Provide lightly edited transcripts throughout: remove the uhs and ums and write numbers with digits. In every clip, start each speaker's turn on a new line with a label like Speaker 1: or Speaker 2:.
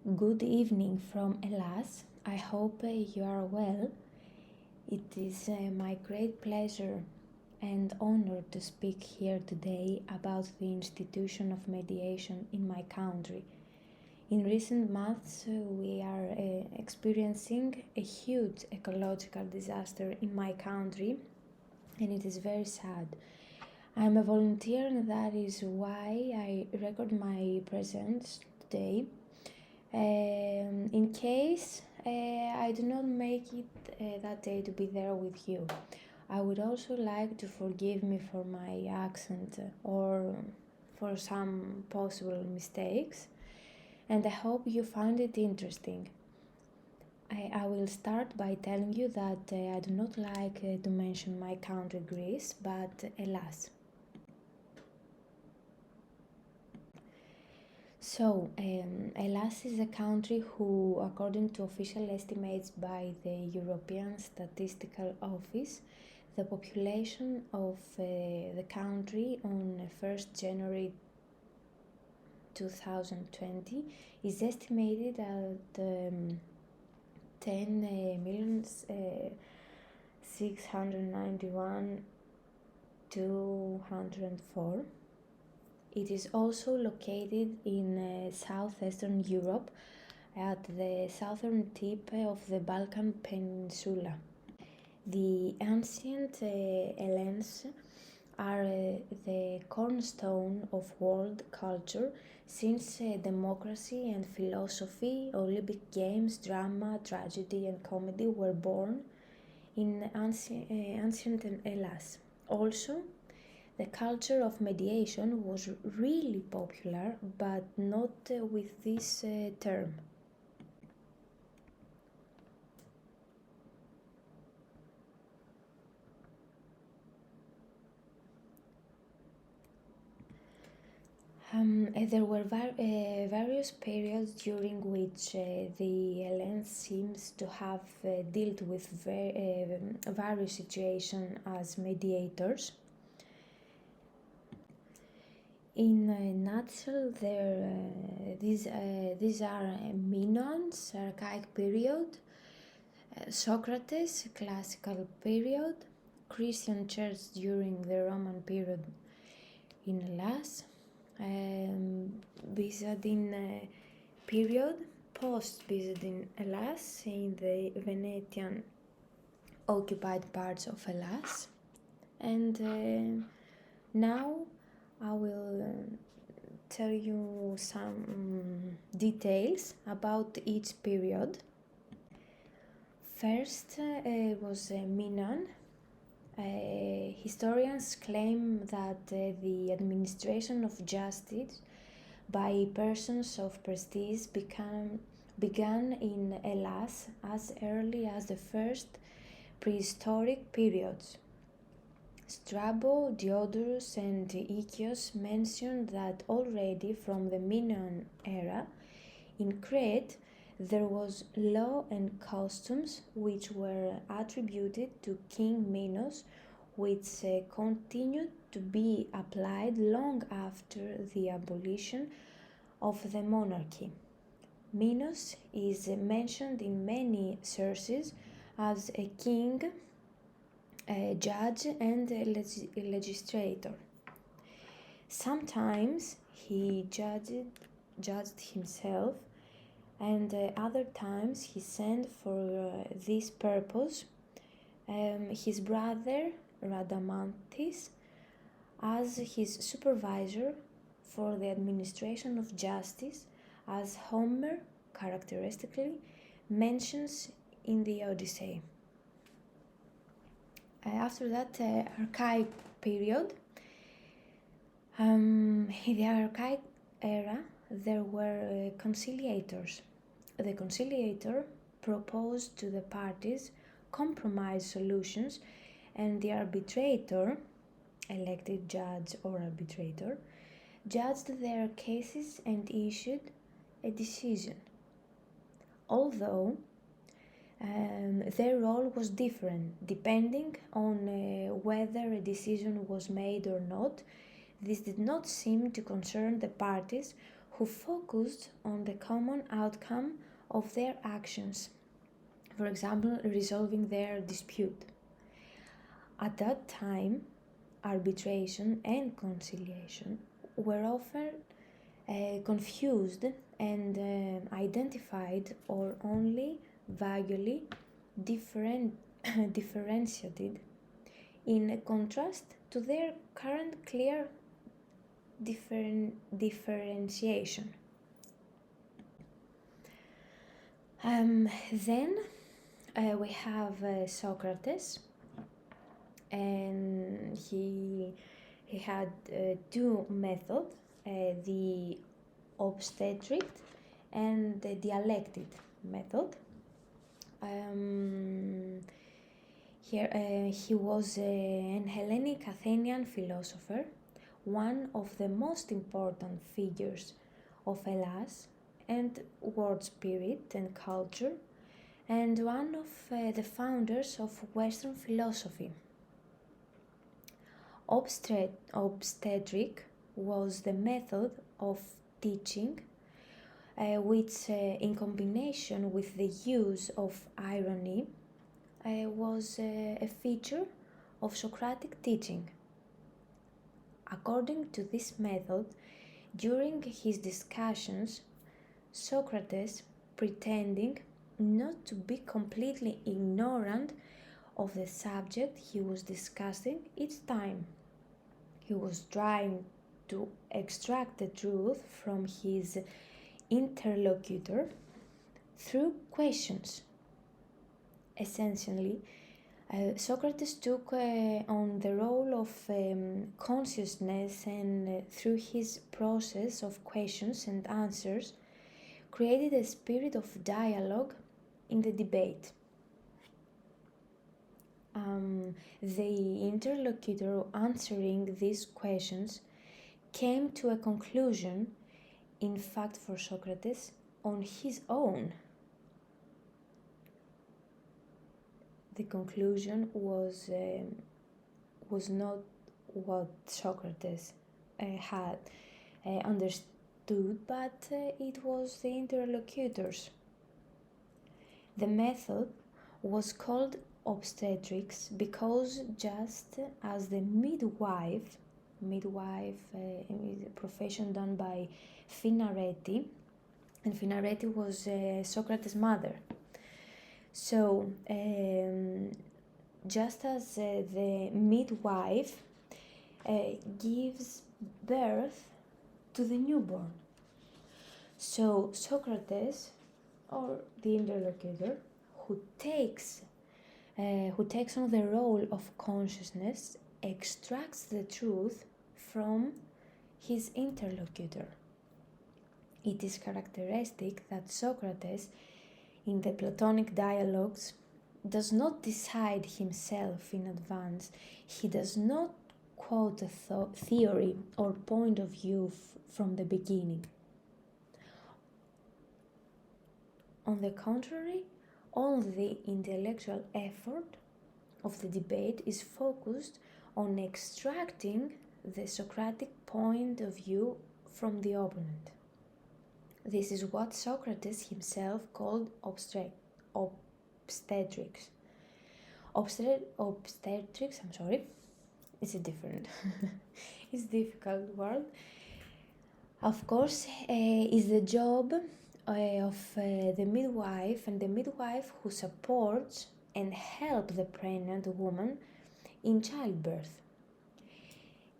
Speaker 1: Good evening from Hellas. I hope you are well. It is my great pleasure and honor to speak here today about the institution of mediation in my country. In recent months, we are experiencing a huge ecological disaster in my country, and it is very sad. I am a volunteer, and that is why I record my presence today. In case I do not make it that day to be there with you, I would also like to forgive me for my accent or for some possible mistakes, and I hope you find it interesting. I will start by telling you that I do not like to mention my country Greece, but Hellas. So, Hellas is a country who, according to official estimates by the European Statistical Office, the population of the country on 1st January 2020 is estimated at 10,691,204. It is also located in southeastern Europe at the southern tip of the Balkan Peninsula. The ancient Hellenes are the cornerstone of world culture since democracy and philosophy, Olympic Games, drama, tragedy and comedy were born in ancient Hellas. Also, the culture of mediation was really popular, but not with this term. There were various periods during which the Hellenes seems to have dealt with various situations as mediators. In a nutshell, these are Minoans, archaic period, Socrates, classical period, Christian church during the Roman period in Hellas, Byzantine period, post-Byzantine Hellas in the Venetian occupied parts of Hellas, and now I will tell you some details about each period. First was Minoan. Historians claim that the administration of justice by persons of prestige began in Hellas as early as the first prehistoric periods. Strabo, Diodorus, and Echios mentioned that already from the Minoan era in Crete there was law and customs which were attributed to King Minos, which continued to be applied long after the abolition of the monarchy. Minos is mentioned in many sources as a king, a judge, and a legislator. Sometimes he judged himself, and other times he sent for this purpose his brother Rhadamanthys as his supervisor for the administration of justice, as Homer characteristically mentions in the Odyssey. After that archaic period, in the archaic era, there were conciliators. The conciliator proposed to the parties compromise solutions, and the arbitrator, elected judge or arbitrator, judged their cases and issued a decision. Although their role was different depending on whether a decision was made or not, this did not seem to concern the parties who focused on the common outcome of their actions, for example, resolving their dispute. At that time, arbitration and conciliation were often confused and identified or only vaguely differentiated, in contrast to their current clear differentiation. Then we have Socrates, and he had two methods, the obstetric and the dialectic method. He was an Hellenic Athenian philosopher, one of the most important figures of Hellas and world spirit and culture, and one of the founders of Western philosophy. Obstetric was the method of teaching which, in combination with the use of irony, was a feature of Socratic teaching. According to this method, during his discussions, Socrates, pretending not to be completely ignorant of the subject he was discussing each time, he was trying to extract the truth from his interlocutor through questions. Essentially, Socrates took on the role of consciousness, and through his process of questions and answers created a spirit of dialogue in the debate. The interlocutor answering these questions came to a conclusion, in fact for Socrates, on his own. The conclusion was not what Socrates had understood, but it was the interlocutors. The method was called obstetrics because, just as the midwife is a profession done by Finaretti, and Finaretti was Socrates' mother. So, just as the midwife gives birth to the newborn, so Socrates, or the interlocutor, who takes on the role of consciousness, extracts the truth from his interlocutor. It is characteristic that Socrates, in the Platonic dialogues, does not decide himself in advance. He does not quote a theory or point of view from the beginning. On the contrary, all the intellectual effort of the debate is focused on extracting the Socratic point of view from the opponent. This is what Socrates himself called obstetrics. Obstetrics, it's a different, it's a difficult word. Of course, is the job of the midwife, and the midwife who supports and helps the pregnant woman in childbirth.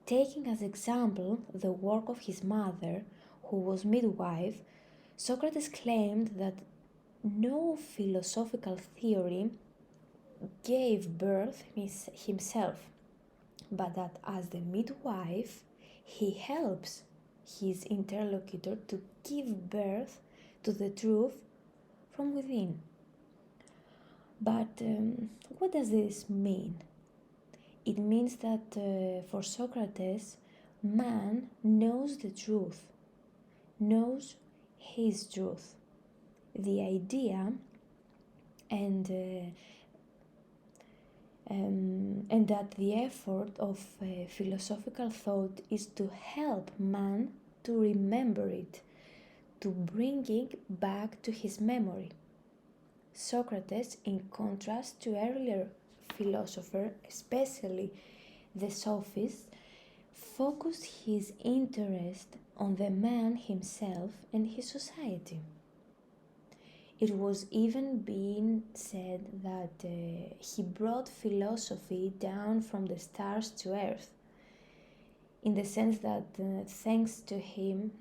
Speaker 1: Taking as example the work of his mother, who was midwife, Socrates claimed that no philosophical theory gave birth himself, but that as the midwife, he helps his interlocutor to give birth to the truth from within. But what does this mean? It means that for Socrates, man knows the truth, knows his truth. The idea and that the effort of philosophical thought is to help man to remember it, to bringing back to his memory. Socrates, in contrast to earlier philosophers, especially the sophists, focused his interest on the man himself and his society. It was even being said that he brought philosophy down from the stars to earth, in the sense that thanks to him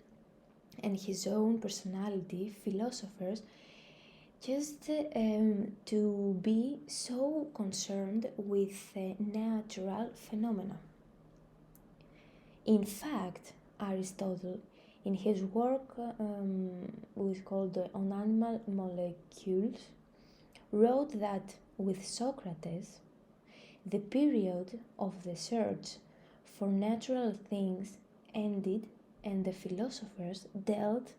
Speaker 1: and his own personality, philosophers just to be so concerned with natural phenomena. In fact, Aristotle, in his work called On Animal Molecules, wrote that with Socrates, the period of the search for natural things ended, and the philosophers dealt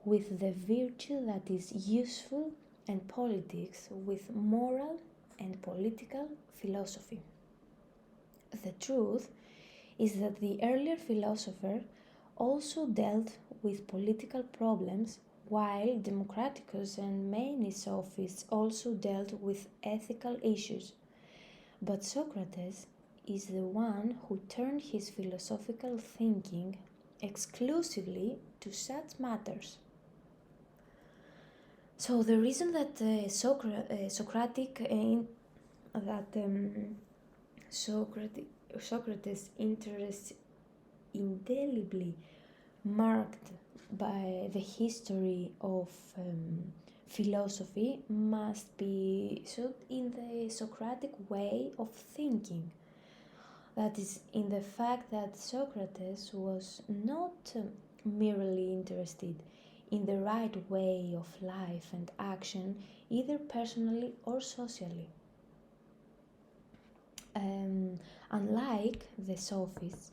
Speaker 1: with the virtue that is useful, and politics with moral and political philosophy. The truth is that the earlier philosopher also dealt with political problems, while Democraticus and many sophists also dealt with ethical issues. But Socrates is the one who turned his philosophical thinking exclusively to such matters. So the reason that Socrates' interest indelibly marked by the history of philosophy must be sought in the Socratic way of thinking. That is, in the fact that Socrates was not merely interested in the right way of life and action, either personally or socially. Unlike the sophists,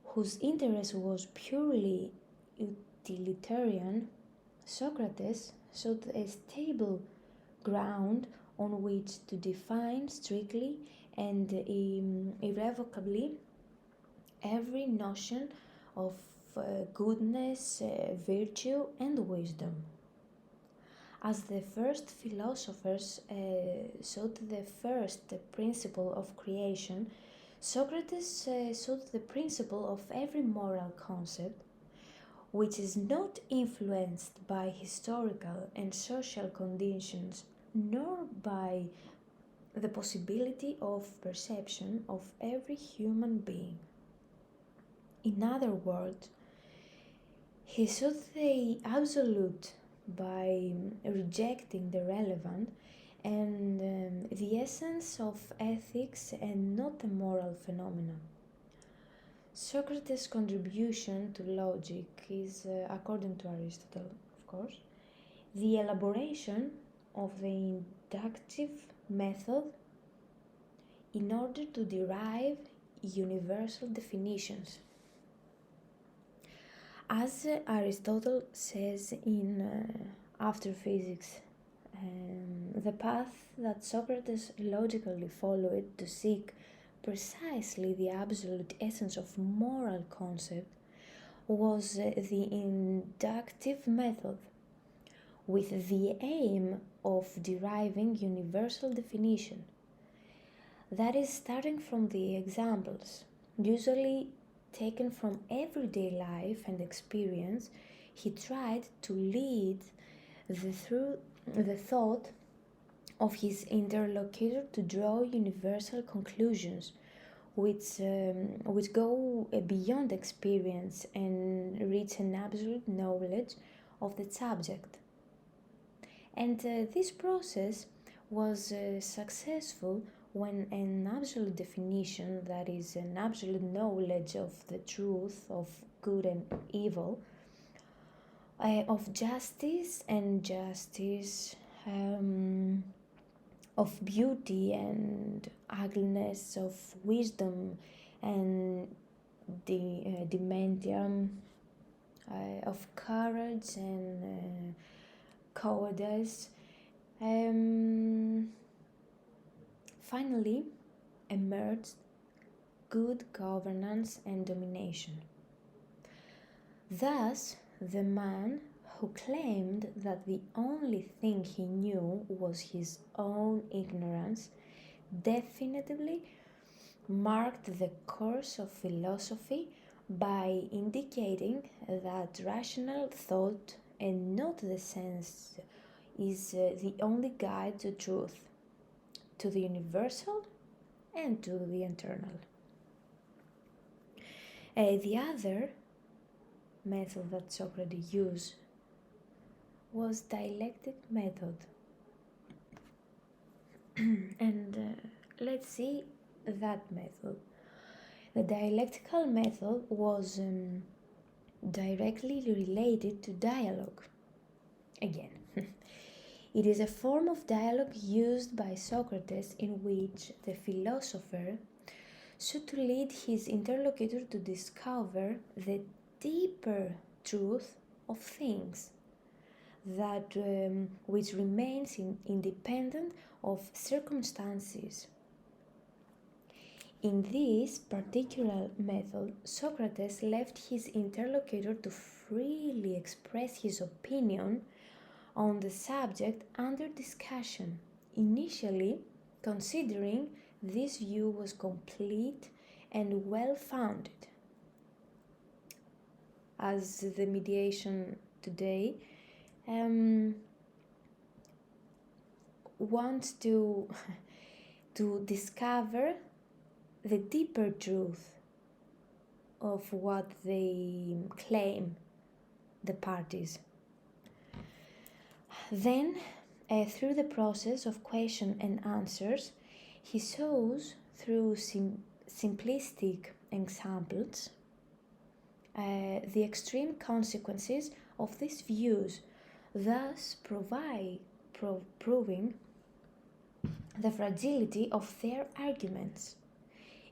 Speaker 1: whose interest was purely utilitarian, Socrates sought a stable ground on which to define strictly and irrevocably every notion of goodness, virtue, and wisdom. As the first philosophers sought the first principle of creation, Socrates sought the principle of every moral concept, which is not influenced by historical and social conditions, nor by the possibility of perception of every human being. In other words, he sought the absolute by rejecting the relevant and the essence of ethics and not the moral phenomena. Socrates' contribution to logic is, according to Aristotle, of course, the elaboration of the inductive method in order to derive universal definitions. As Aristotle says in After Physics, the path that Socrates logically followed to seek precisely the absolute essence of moral concept was the inductive method, with the aim of deriving universal definition. That is, starting from the examples, usually taken from everyday life and experience, he tried to lead the thought of his interlocutor to draw universal conclusions which go beyond experience and reach an absolute knowledge of the subject. And this process was successful when an absolute definition, that is, an absolute knowledge of the truth of good and evil, of justice and injustice, of beauty and ugliness, of wisdom and dementium, of courage and cowardice, finally emerged good governance and domination. Thus, the man who claimed that the only thing he knew was his own ignorance, definitively marked the course of philosophy by indicating that rational thought and not the sense is the only guide to truth, to the universal and to the eternal. The other method that Socrates used was Dialectic Method. And let's see that method. The Dialectical Method was directly related to dialogue. Again, it is a form of dialogue used by Socrates in which the philosopher sought to lead his interlocutor to discover the deeper truth of things, that which remains independent of circumstances. In this particular method, Socrates left his interlocutor to freely express his opinion on the subject under discussion, initially considering this view was complete and well-founded. As the mediation today wants to discover the deeper truth of what they claim, the parties. Then, through the process of question and answers, he shows through simplistic examples the extreme consequences of these views, thus proving the fragility of their arguments.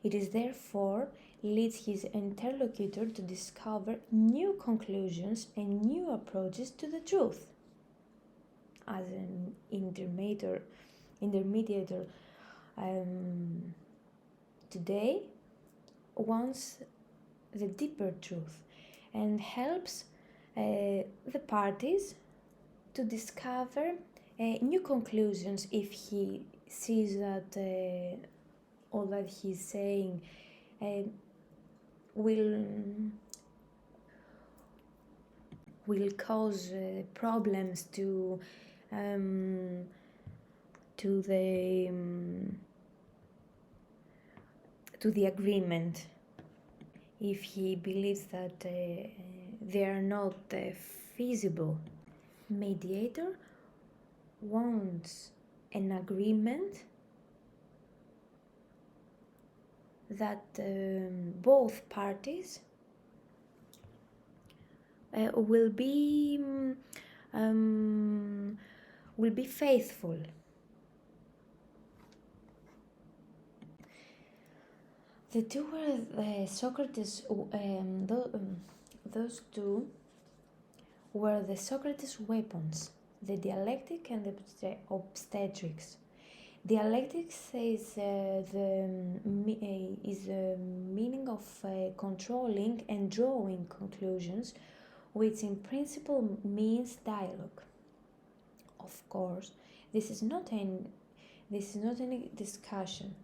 Speaker 1: It is therefore leads his interlocutor to discover new conclusions and new approaches to the truth. As an intermediator today wants the deeper truth and helps the parties to discover new conclusions if he sees that all that he's saying will cause problems to the agreement. If he believes that they are not feasible, mediator wants an agreement that both parties will be faithful. The two were Socrates. Those two were the Socrates weapons: the dialectic and the obstetrics. Dialectics is the meaning of controlling and drawing conclusions, which in principle means dialogue. Of course, this is not any discussion.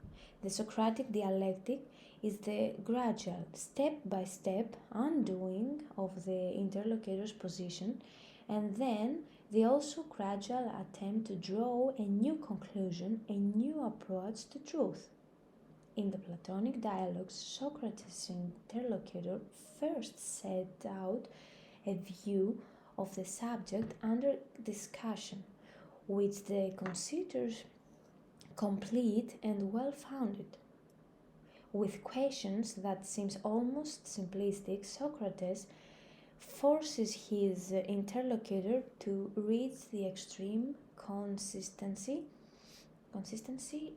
Speaker 1: The Socratic dialectic is the gradual, step-by-step undoing of the interlocutor's position, and then the also gradual attempt to draw a new conclusion, a new approach to truth. In the Platonic dialogues, Socrates' interlocutor first set out a view of the subject under discussion, which they considers complete and well-founded. With questions that seems almost simplistic, Socrates forces his interlocutor to reach the extreme consistency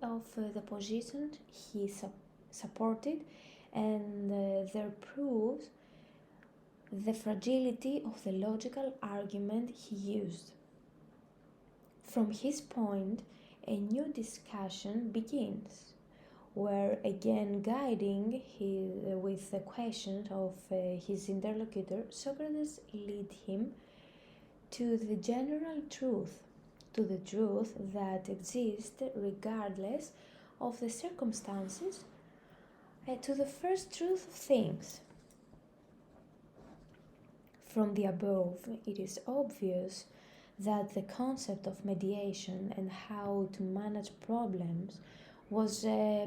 Speaker 1: of the position he supported, and there proves the fragility of the logical argument he used. From his point, a new discussion begins, were again guiding with the questions of his interlocutor, Socrates led him to the general truth, to the truth that exists regardless of the circumstances, to the first truth of things. From the above, it is obvious that the concept of mediation and how to manage problems was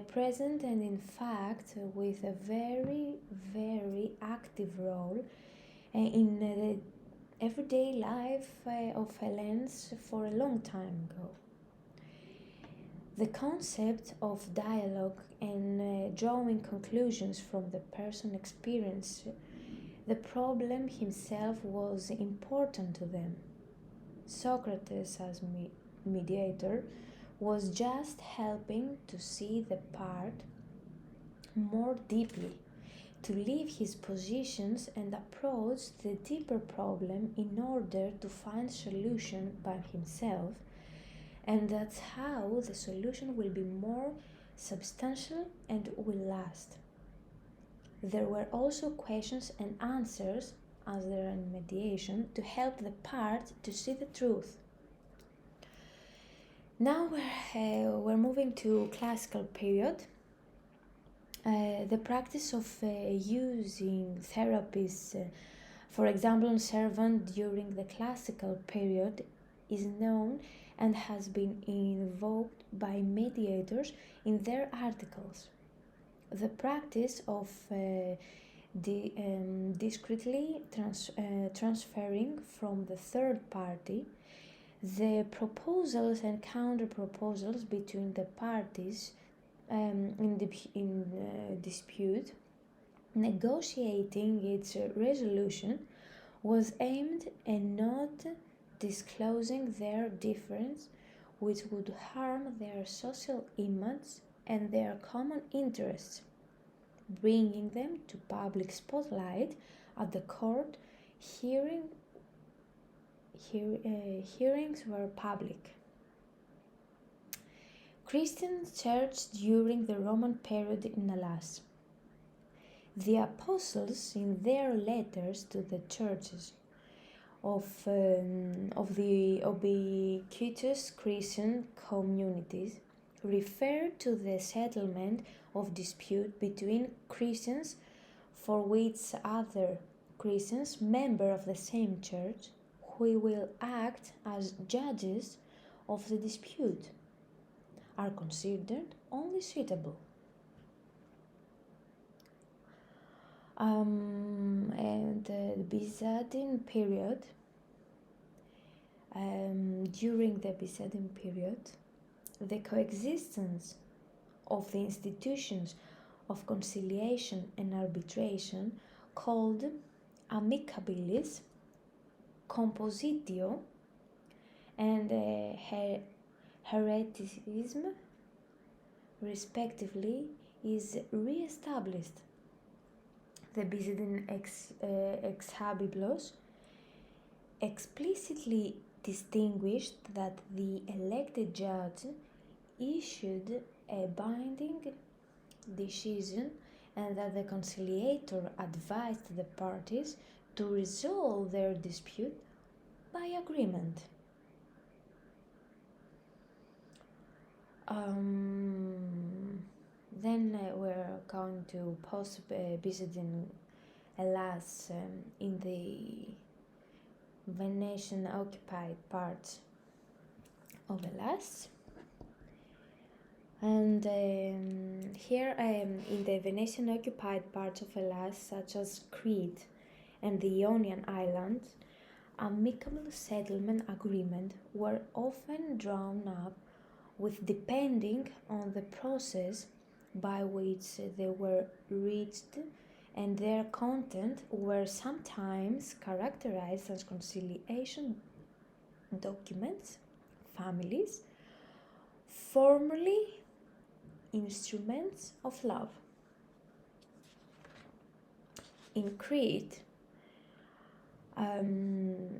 Speaker 1: present and in fact with a very, very active role in the everyday life of Hellenes for a long time ago. The concept of dialogue and drawing conclusions from the person's experience, the problem himself was important to them. Socrates, as mediator, was just helping to see the part more deeply, to leave his positions and approach the deeper problem in order to find solution by himself, and that's how the solution will be more substantial and will last. There were also questions and answers, as there are in mediation, to help the part to see the truth. Now we're moving to classical period. The practice of using therapies, for example, on servant during the classical period is known and has been invoked by mediators in their articles. The practice of discreetly transferring from the third party the proposals and counter-proposals between the parties in dispute, negotiating its resolution, was aimed at not disclosing their difference, which would harm their social image and their common interests, bringing them to public spotlight at the court. Hearings were public. Christian church during the Roman period in Hellas. The apostles, in their letters to the churches of the ubiquitous Christian communities, refer to the settlement of dispute between Christians for which other Christians, members of the same church, who will act as judges of the dispute, are considered only suitable. And the Byzantine period, during the Byzantine period, the coexistence of the institutions of conciliation and arbitration called amicabilis, compositio, and hereticism, respectively, is re-established. The Byzantine exhabiblos explicitly distinguished that the elected judge issued a binding decision and that the conciliator advised the parties to resolve their dispute by agreement. Then we're going to post-Byzantine Hellas in the Venetian-occupied parts of Hellas. And here in the Venetian-occupied parts of Hellas, such as Crete and the Ionian Islands, amicable settlement agreements were often drawn up with depending on the process by which they were reached, and their content were sometimes characterized as conciliation documents, families, formerly instruments of love. In Crete,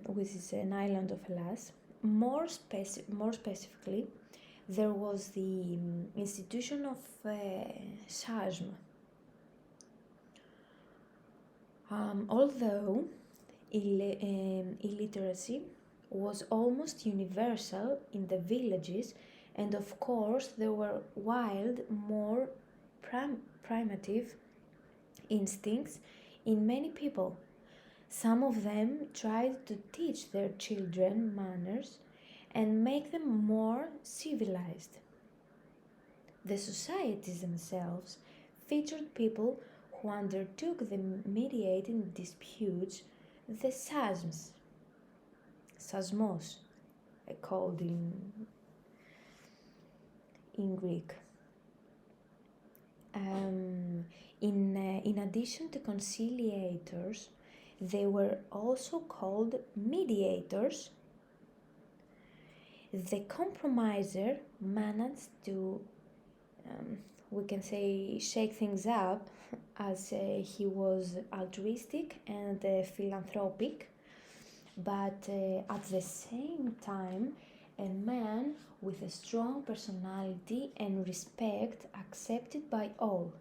Speaker 1: which is an island of Hellas, more specifically, there was the institution of Shasm. Although illiteracy was almost universal in the villages, and of course there were wild, more primitive instincts in many people. Some of them tried to teach their children manners and make them more civilized. The societies themselves featured people who undertook the mediating disputes, the sasmos, called in Greek. In addition to conciliators, they were also called mediators. The compromiser managed to, we can say, shake things up, as he was altruistic and philanthropic, but at the same time a man with a strong personality and respect accepted by all.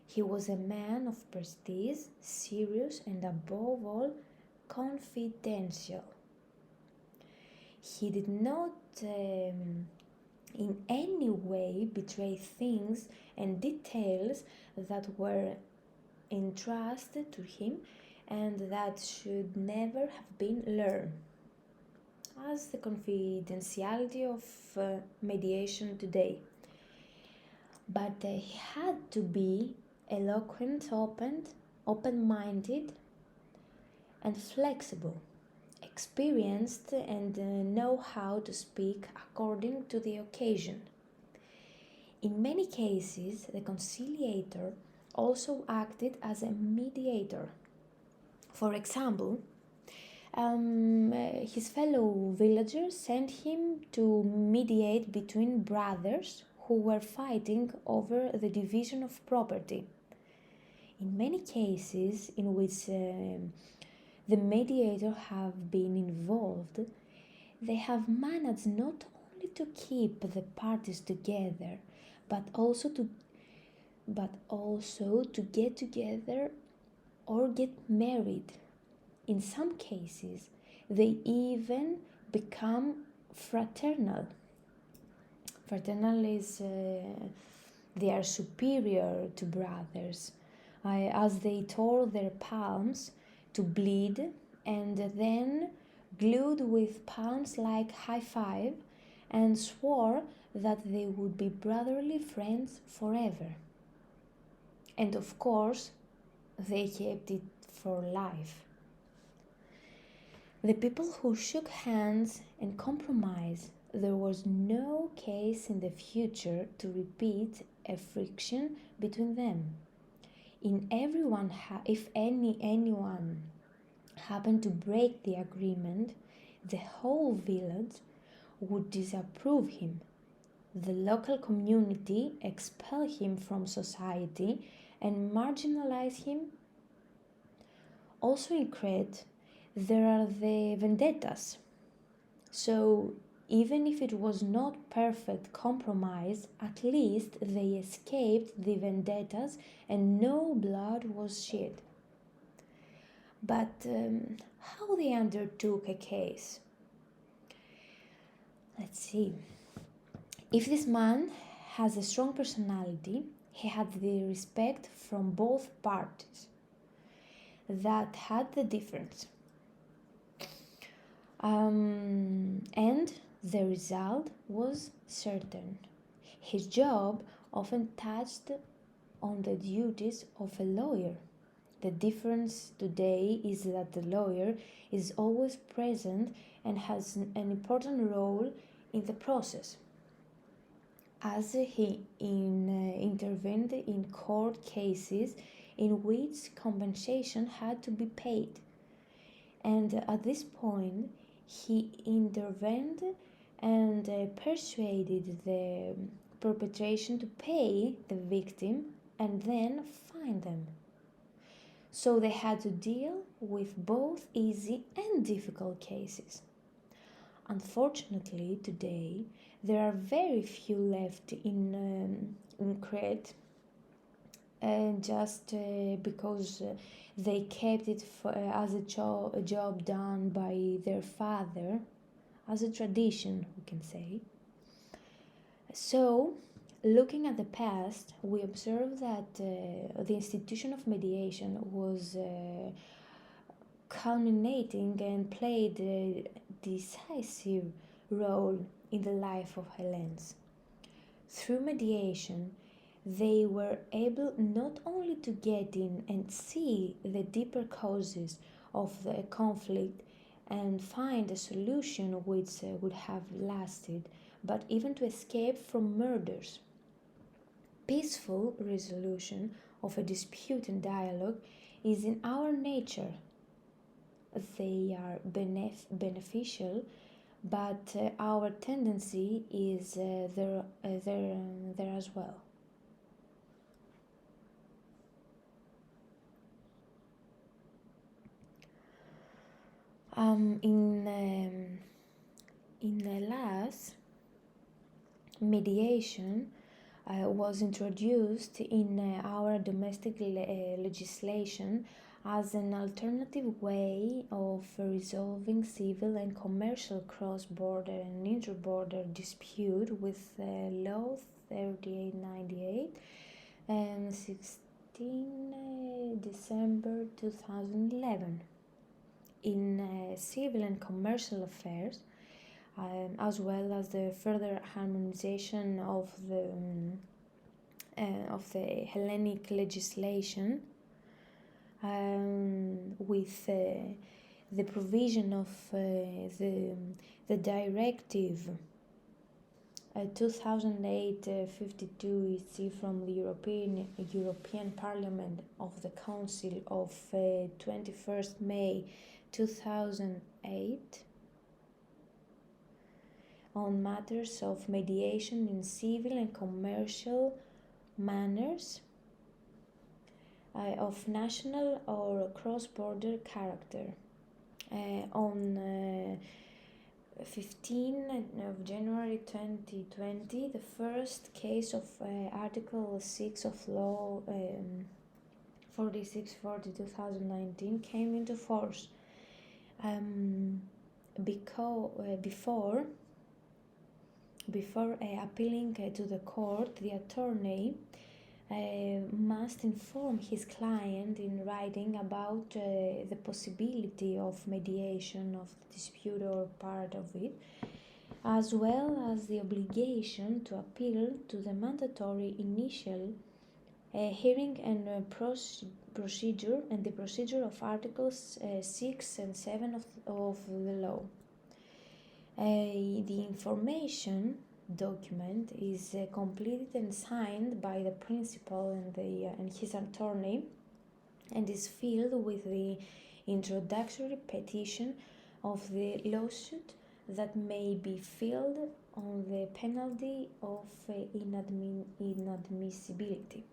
Speaker 1: He was a man of prestige, serious, and above all confidential. He did not in any way betray things and details that were entrusted to him and that should never have been learned, as the confidentiality of mediation today. But he had to be eloquent, open-minded, and flexible, experienced, and know how to speak according to the occasion. In many cases, the conciliator also acted as a mediator. For example, his fellow villagers sent him to mediate between brothers who were fighting over the division of property. In many cases in which the mediator have been involved, they have managed not only to keep the parties together, but also to get together or get married. In some cases, they even become fraternal. Fraternal is they are superior to brothers, as they tore their palms to bleed and then glued with palms like high five and swore that they would be brotherly friends forever. And of course, they kept it for life. The people who shook hands and compromised, there was no case in the future to repeat a friction between them. If anyone happened to break the agreement, the whole village would disapprove him. The local community expel him from society and marginalize him. Also in Crete, there are the vendettas. So even if it was not perfect compromise, at least they escaped the vendettas and no blood was shed. But how they undertook a case? Let's see. If this man has a strong personality, he had the respect from both parties. That had the difference. And the result was certain. His job often touched on the duties of a lawyer. The difference today is that the lawyer is always present and has an important role in the process, as he intervened in court cases in which compensation had to be paid. And at this point, he intervened and persuaded the perpetration to pay the victim and then fine them. So they had to deal with both easy and difficult cases. Unfortunately, today there are very few left in Crete, just because they kept it as a job done by their father, as a tradition, we can say. So, looking at the past, we observe that the institution of mediation was culminating and played a decisive role in the life of Hellenes. Through mediation, they were able not only to get in and see the deeper causes of the conflict and find a solution which would have lasted, but even to escape from murders. Peaceful resolution of a dispute and dialogue is in our nature. They are beneficial, but our tendency is there as well. In Hellas, mediation was introduced in our domestic legislation as an alternative way of resolving civil and commercial cross-border and inter-border dispute with Law 3898 and 16 December 2011. In civil and commercial affairs, as well as the further harmonization of the Hellenic legislation with the provision of the directive 2008-52 EC from the European Parliament of the Council of 21st May 2008 on matters of mediation in civil and commercial matters of national or cross-border character. On 15 of January 2020, the first case of Article 6 of Law 4640/2019 came into force. Before appealing to the court, the attorney must inform his client in writing about the possibility of mediation of the dispute or part of it, as well as the obligation to appeal to the mandatory initial hearing and procedure and the procedure of Articles 6 and 7 of the law. The information document is completed and signed by the principal and his attorney, and is filled with the introductory petition of the lawsuit that may be filed on the penalty of inadmissibility.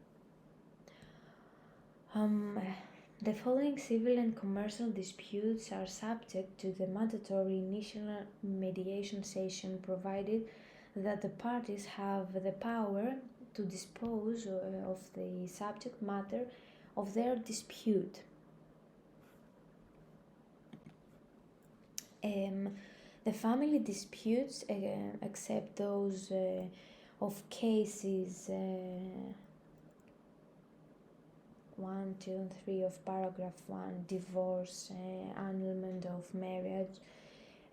Speaker 1: The following civil and commercial disputes are subject to the mandatory initial mediation session, provided that the parties have the power to dispose of the subject matter of their dispute. The family disputes, except those of cases 1, 2, and 3 of paragraph 1, divorce, annulment of marriage,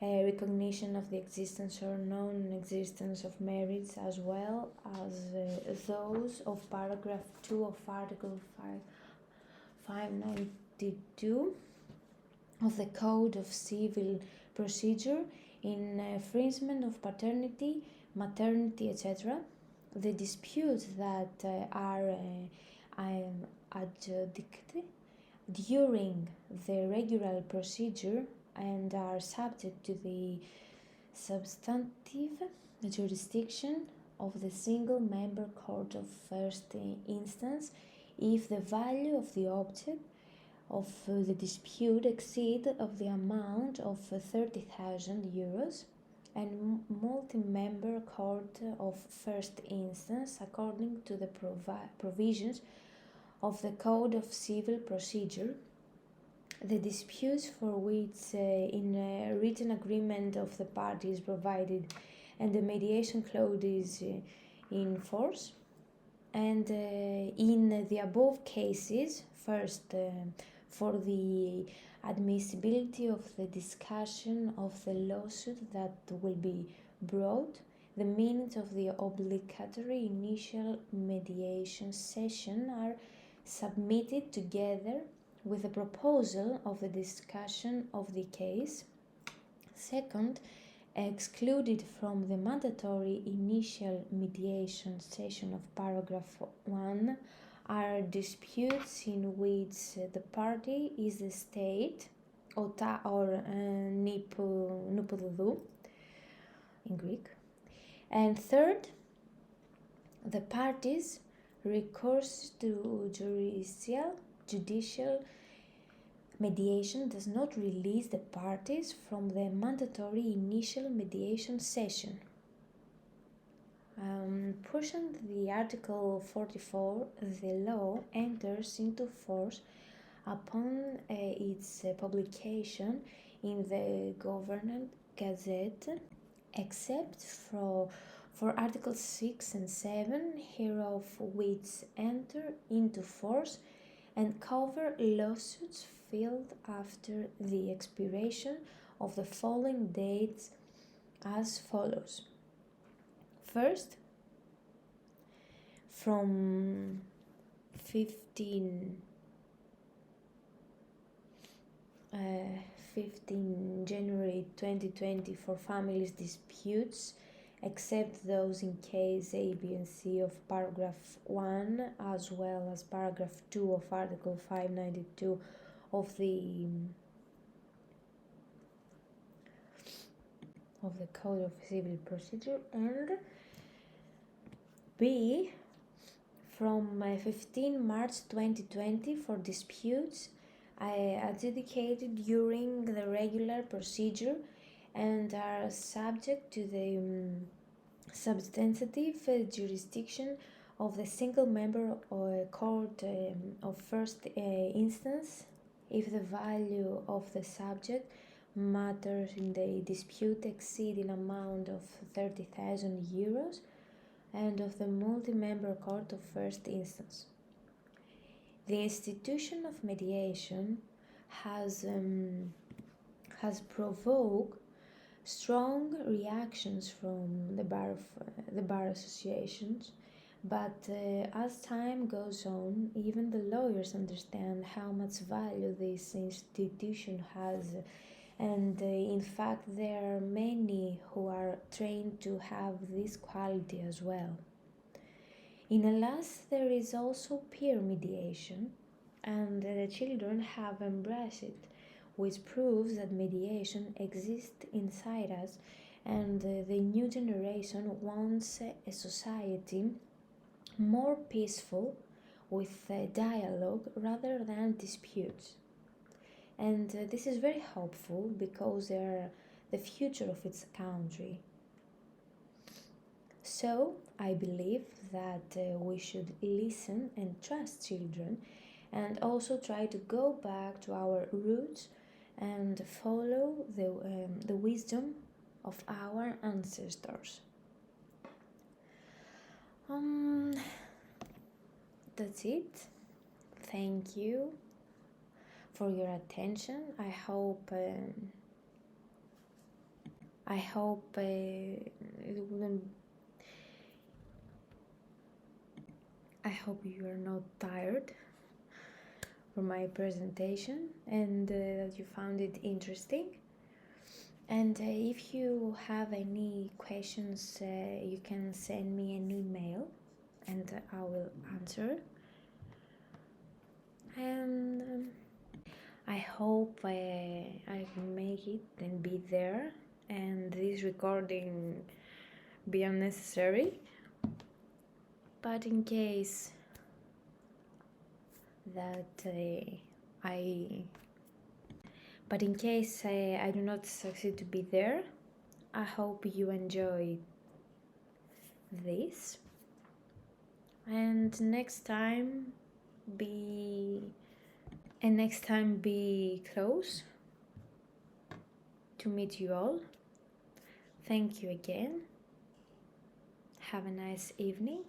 Speaker 1: recognition of the existence or non-existence of marriage, as well as those of paragraph 2 of Article 592 of the Code of Civil Procedure, in infringement of paternity, maternity, etc. The disputes that are adjudicated during the regular procedure and are subject to the substantive jurisdiction of the single member court of first instance if the value of the object of the dispute exceed of the amount of 30,000 euros, and multi-member court of first instance according to the provisions of the Code of Civil Procedure. The disputes for which in a written agreement of the parties provided and the mediation clause is in force. And in the above cases, first for the admissibility of the discussion of the lawsuit that will be brought, the minutes of the obligatory initial mediation session are submitted together with a proposal of the discussion of the case. Second, excluded from the mandatory initial mediation session of paragraph 1 are disputes in which the party is the state or nipodou in Greek. And third, the parties' recourse to judicial mediation does not release the parties from the mandatory initial mediation session. Pursuant to the Article 44, the law enters into force upon its publication in the Government Gazette, except for Articles 6 and 7 hereof, which enter into force and cover lawsuits filed after the expiration of the following dates as follows. First, from 15 January 2020 for families disputes, except those in case A, B, and C of paragraph 1, as well as paragraph 2 of Article 592 of the Code of Civil Procedure, and B, from 15 March 2020 for disputes adjudicated during the regular procedure and are subject to the substantive jurisdiction of the single member court of first instance if the value of the subject matters in the dispute exceed in amount of 30,000 euros and of the multi-member court of first instance. The institution of mediation has provoked strong reactions from the bar associations, but as time goes on, even the lawyers understand how much value this institution has, and in fact there are many who are trained to have this quality as well. In Hellas there is also peer mediation, and the children have embraced it, which proves that mediation exists inside us, and the new generation wants a society more peaceful with dialogue rather than disputes. And this is very hopeful because they are the future of its country. So I believe that we should listen and trust children, and also try to go back to our roots and follow the wisdom of our ancestors. That's it. Thank you for your attention. I hope you are not tired for my presentation, and that you found it interesting. And if you have any questions, you can send me an email and I will answer. And I hope I can make it and be there, and this recording be unnecessary. But in case I do not succeed to be there, I hope you enjoy this, and next time be close to meet you all. Thank you again. Have a nice evening.